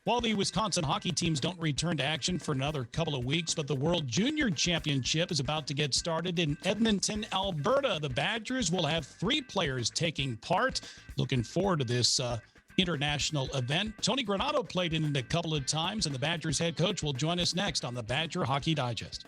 Well, the Wisconsin hockey teams don't return to action for another couple of weeks, but the World Junior Championship is about to get started in Edmonton, Alberta. The Badgers will have 3 players taking part. Looking forward to this international event. Tony Granato played in it a couple of times, and the Badgers head coach will join us next on the Badger Hockey Digest.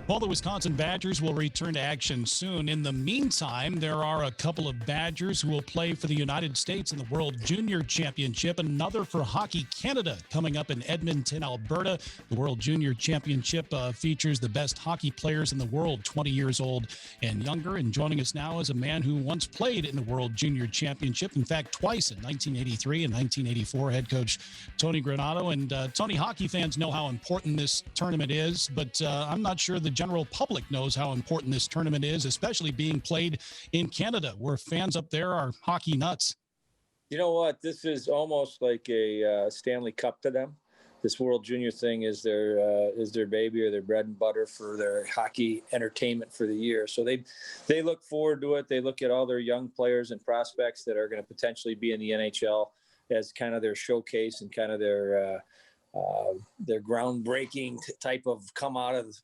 Well, the Wisconsin Badgers will return to action soon. In the meantime, there are a couple of Badgers who will play for the United States in the World Junior Championship, another for Hockey Canada coming up in Edmonton, Alberta. The World Junior Championship features the best hockey players in the world, 20 years old and younger. And joining us now is a man who once played in the World Junior Championship, in fact, twice in 1983 and 1984, head coach Tony Granato. And Tony, hockey fans know how important this tournament is, but I'm not sure the general public knows how important this tournament is, especially being played in Canada, where fans up there are hockey nuts. You know what? This is almost like a Stanley Cup to them. This World Junior thing is their baby or their bread and butter for their hockey entertainment for the year. So they look forward to it. They look at all their young players and prospects that are going to potentially be in the NHL as kind of their showcase and kind of their groundbreaking type of come out of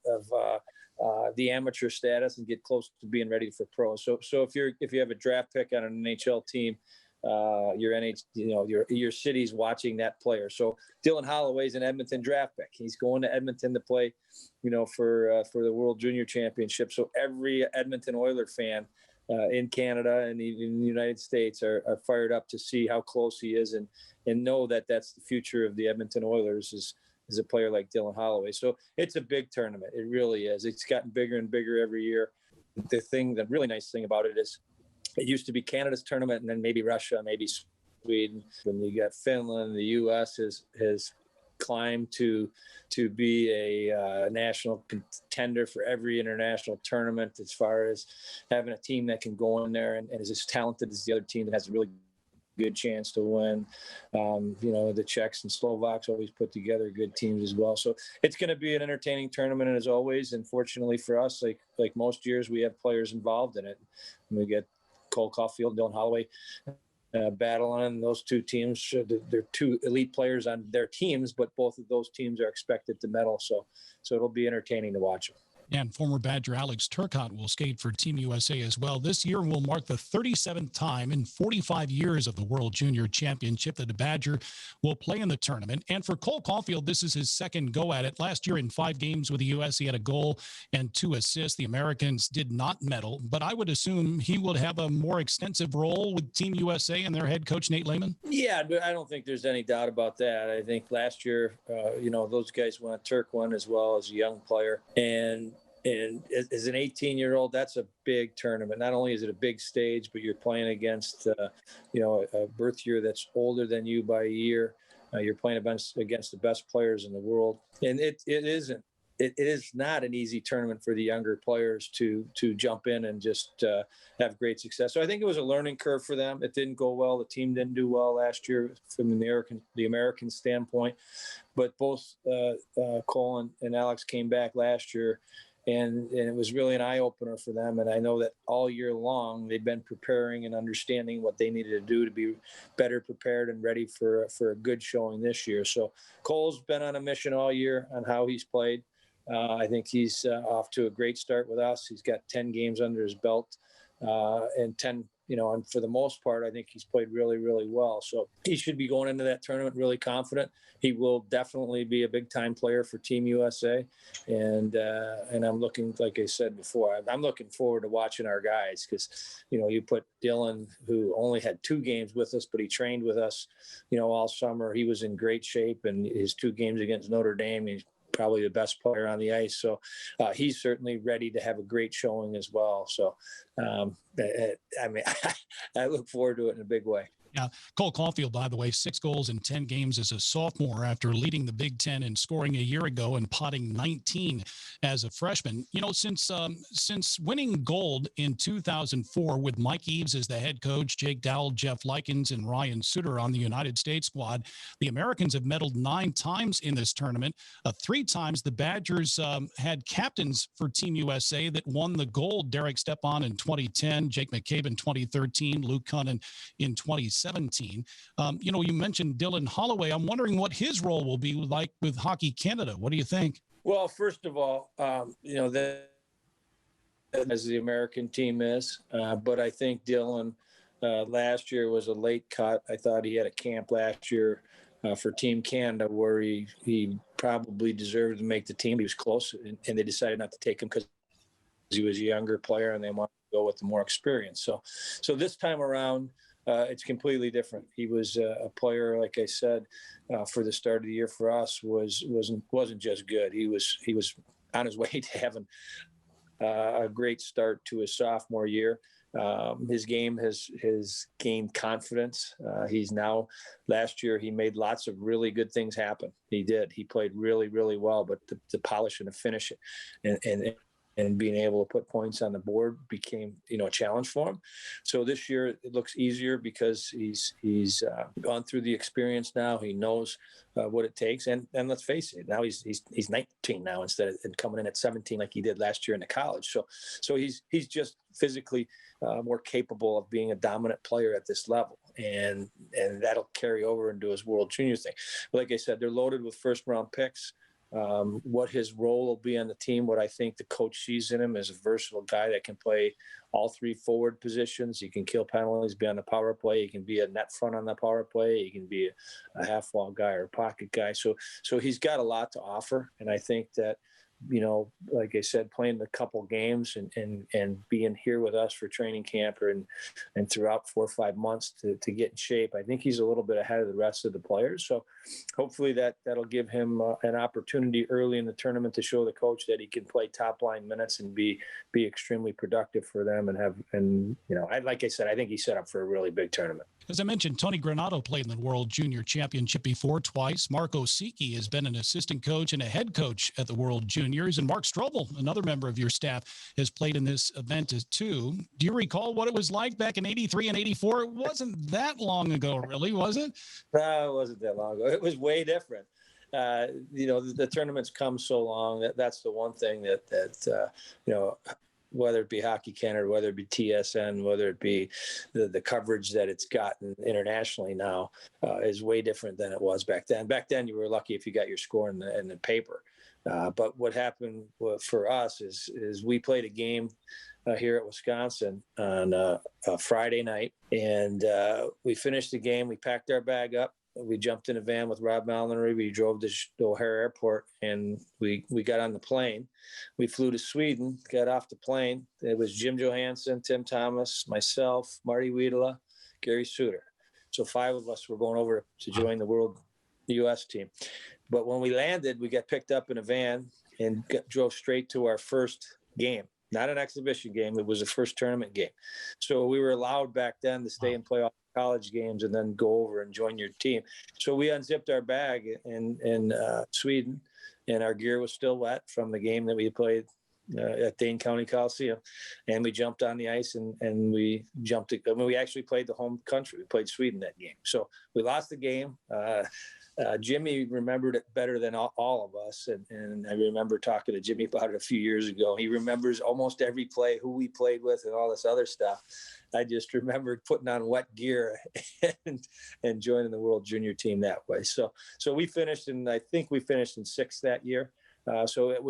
the amateur status and get close to being ready for pro. So if you have a draft pick on an NHL team, your city's watching that player. So Dylan Holloway's an Edmonton draft pick. He's going to Edmonton to play, for the World Junior Championship. So every Edmonton Oiler fan in Canada and in the United States are fired up to see how close he is and know that that's the future of the Edmonton Oilers is a player like Dylan Holloway. So it's a big tournament. It really is. It's gotten bigger and bigger every year. The really nice thing about it is it used to be Canada's tournament and then maybe Russia, maybe Sweden. When you got Finland, the U.S. has climbed to be a national contender for every international tournament as far as having a team that can go in there and is as talented as the other team that has a really good chance to win. The Czechs and Slovaks always put together good teams as well. So it's going to be an entertaining tournament, as always. And fortunately for us, like most years, we have players involved in it. And we get Caulfield, Dylan Holloway battling. Those two teams, they're 2 elite players on their teams, but both of those teams are expected to medal. So it'll be entertaining to watch them. And former Badger Alex Turcotte will skate for Team USA as well. This year will mark the 37th time in 45 years of the World Junior Championship that a Badger will play in the tournament. And for Cole Caulfield, this is his second go at it. Last year in 5 games with the U.S., he had a goal and 2 assists. The Americans did not medal, but I would assume he would have a more extensive role with Team USA and their head coach, Nate Lehman. Yeah, I don't think there's any doubt about that. I think last year, those guys won. Turk won as well as a young player. And as an 18-year-old, that's a big tournament. Not only is it a big stage, but you're playing against, a birth year that's older than you by a year. You're playing against the best players in the world. And it is not an easy tournament for the younger players to jump in and just have great success. So I think it was a learning curve for them. It didn't go well. The team didn't do well last year from the American standpoint. But both Cole and Alex came back last year. And it was really an eye-opener for them. And I know that all year long they've been preparing and understanding what they needed to do to be better prepared and ready for a good showing this year. So Cole's been on a mission all year on how he's played. I think he's off to a great start with us. He's got 10 games under his belt and 10, and for the most part, I think he's played really, really well. So he should be going into that tournament really confident. He will definitely be a big-time player for Team USA. And I'm looking, like I said before, I'm looking forward to watching our guys because, you put Dylan, who only had 2 games with us, but he trained with us, all summer. He was in great shape, and his 2 games against Notre Dame, he's probably the best player on the ice. So he's certainly ready to have a great showing as well. So I mean, I look forward to it in a big way. Yeah. Cole Caulfield, by the way, 6 goals in 10 games as a sophomore after leading the Big Ten and scoring a year ago and potting 19 as a freshman. You know, since winning gold in 2004 with Mike Eaves as the head coach, Jake Dowell, Jeff Likens, and Ryan Suter on the United States squad, the Americans have medaled 9 times in this tournament. 3 times the Badgers had captains for Team USA that won the gold. Derek Stepan in 2010, Jake McCabe in 2013, Luke Cunnan in 2017. You know, you mentioned Dylan Holloway. I'm wondering what his role will be like with Hockey Canada. What do you think? Well, first of all, you know, as the American team is, but I think Dylan last year was a late cut. I thought he had a camp last year for Team Canada where he probably deserved to make the team. He was close, and they decided not to take him because he was a younger player and they wanted to go with the more experience. So this time around, it's completely different. He was a player, like I said, for the start of the year for us wasn't just good. He was on his way to having a great start to his sophomore year. His game has gained confidence. He's now, last year, he made lots of really good things happen. He did. He played really, really well, but to polish and to finish it and being able to put points on the board became, you know, a challenge for him. So this year it looks easier because he's gone through the experience now. He knows what it takes, and let's face it, now he's 19 now instead of coming in at 17 like he did last year in the college. So he's just physically more capable of being a dominant player at this level, and that'll carry over into his World Junior thing. But like I said, they're loaded with first round picks. What his role will be on the team, what I think the coach sees in him is a versatile guy that can play all 3 forward positions. He can kill penalties, be on the power play. He can be a net front on the power play. He can be a half wall guy or a pocket guy. So he's got a lot to offer. And I think that, you know, like I said, playing a couple games and being here with us for training camp and throughout 4 or 5 months to get in shape, I think he's a little bit ahead of the rest of the players. So hopefully that'll give him an opportunity early in the tournament to show the coach that he can play top line minutes and be extremely productive for them and you know, like I said, I think he's set up for a really big tournament. As I mentioned, Tony Granato played in the World Junior Championship before twice. Mark Osiki has been an assistant coach and a head coach at the World Juniors. And Mark Strobel, another member of your staff, has played in this event too. Do you recall what it was like back in 83 and 84? It wasn't that long ago, really, was it? No, it wasn't that long ago. It was way different. You know, the tournament's come so long. That's the one thing that you know, whether it be Hockey Canada, whether it be TSN, whether it be the coverage that it's gotten internationally now, is way different than it was back then. Back then, you were lucky if you got your score in the paper. But what happened for us is we played a game here at Wisconsin on a Friday night, and we finished the game. We packed our bag up. We jumped in a van with Rob Mallory. We drove to O'Hare Airport, and we got on the plane. We flew to Sweden, got off the plane. It was Jim Johansson, Tim Thomas, myself, Marty Wiedela, Gary Suter. So 5 of us were going over to join the U.S. team. But when we landed, we got picked up in a van and drove straight to our first game. Not an exhibition game. It was the first tournament game. So we were allowed back then to stay and play all college games and then go over and join your team. So we unzipped our bag in Sweden, and our gear was still wet from the game that we played at Dane County Coliseum. And we jumped on the ice and we jumped. I mean, we actually played the home country. We played Sweden that game. So we lost the game. Jimmy remembered it better than all of us. And I remember talking to Jimmy about it a few years ago. He remembers almost every play, who we played with and all this other stuff. I just remembered putting on wet gear and joining the World Junior team that way. So we finished I think we finished in 6th that year. So it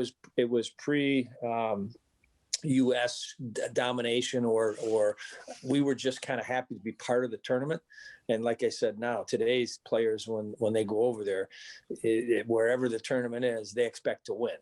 was pre U.S. domination, or we were just kind of happy to be part of the tournament. And like I said, now today's players, when they go over there, wherever the tournament is, they expect to win,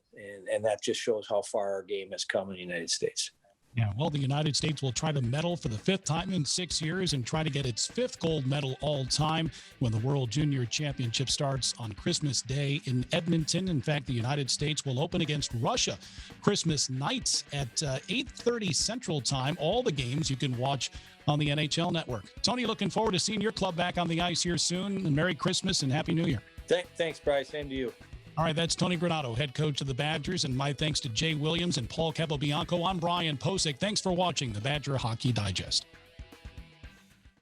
and that just shows how far our game has come in the United States. Yeah, well, the United States will try to medal for the 5th time in 6 years and try to get its 5th gold medal all time when the World Junior Championship starts on Christmas Day in Edmonton. In fact, the United States will open against Russia Christmas night at 8:30 Central Time. All the games you can watch on the NHL Network. Tony, looking forward to seeing your club back on the ice here soon. And Merry Christmas and Happy New Year. Thanks, Bryce. Same to you. All right, that's Tony Granato, head coach of the Badgers, and my thanks to Jay Williams and Paul Capobianco. I'm Brian Posick. Thanks for watching the Badger Hockey Digest.